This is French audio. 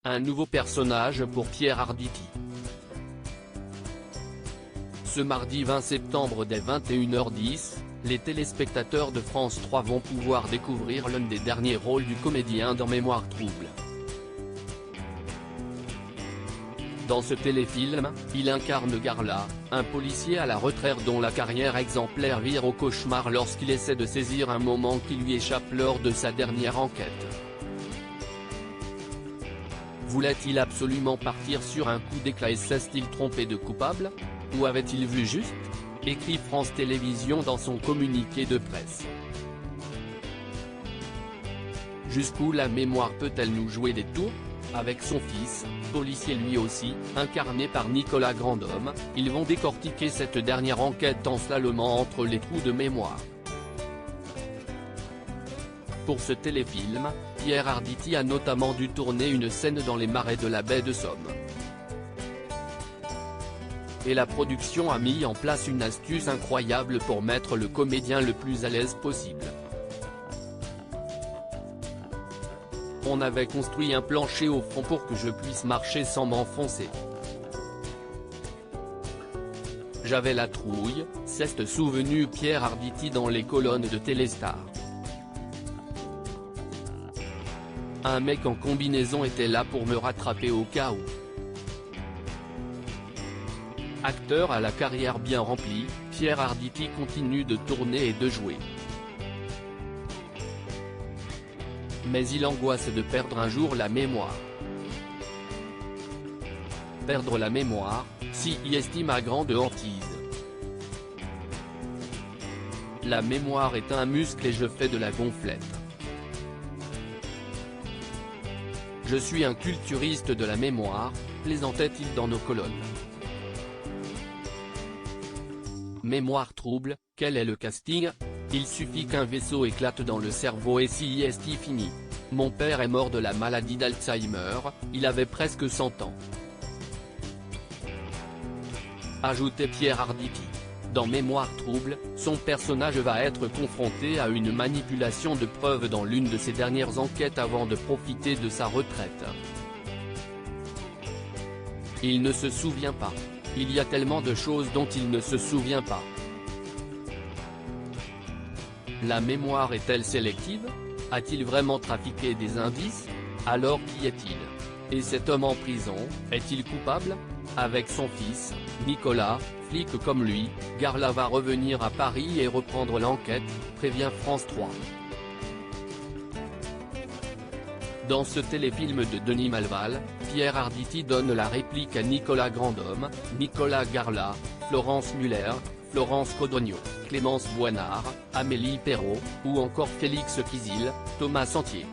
Un nouveau personnage pour Pierre Arditi. Ce mardi 20 septembre dès 21h10, les téléspectateurs de France 3 vont pouvoir découvrir l'un des derniers rôles du comédien dans Mémoire trouble. Dans ce téléfilm, il incarne Garla, un policier à la retraite dont la carrière exemplaire vire au cauchemar lorsqu'il essaie de saisir un moment qui lui échappe lors de sa dernière enquête. Voulait-il absolument partir sur un coup d'éclat et s'est-il trompé de coupable? Ou avait-il vu juste? Écrit France Télévisions dans son communiqué de presse. Jusqu'où la mémoire peut-elle nous jouer des tours? Avec son fils, policier lui aussi, incarné par Nicolas Grandhomme, ils vont décortiquer cette dernière enquête en slalomant entre les trous de mémoire. Pour ce téléfilm, Pierre Arditi a notamment dû tourner une scène dans les marais de la baie de Somme. Et la production a mis en place une astuce incroyable pour mettre le comédien le plus à l'aise possible. On avait construit un plancher au fond pour que je puisse marcher sans m'enfoncer. J'avais la trouille, s'est souvenu Pierre Arditi dans les colonnes de Téléstar. Un mec en combinaison était là pour me rattraper au cas où. Acteur à la carrière bien remplie, Pierre Arditi continue de tourner et de jouer. Mais il angoisse de perdre un jour la mémoire. Perdre la mémoire, si y estime à grande hantise. La mémoire est un muscle et je fais de la gonflette. Je suis un culturiste de la mémoire, plaisantait-il dans nos colonnes. Mémoire trouble, quel est le casting? Il suffit qu'un vaisseau éclate dans le cerveau et si est fini. Mon père est mort de la maladie d'Alzheimer, il avait presque 100 ans. Ajoutait Pierre Arditi. Dans Mémoire trouble, son personnage va être confronté à une manipulation de preuves dans l'une de ses dernières enquêtes avant de profiter de sa retraite. Il ne se souvient pas. Il y a tellement de choses dont il ne se souvient pas. La mémoire est-elle sélective? A-t-il vraiment trafiqué des indices? Alors qui est-il? Et cet homme en prison, est-il coupable? Avec son fils, Nicolas, flic comme lui, Garla va revenir à Paris et reprendre l'enquête, prévient France 3. Dans ce téléfilm de Denis Malval, Pierre Arditi donne la réplique à Nicolas Grandhomme, Nicolas Garla, Florence Muller, Florence Codogno, Clémence Boinard, Amélie Perrault, ou encore Félix Kizil, Thomas Sentier.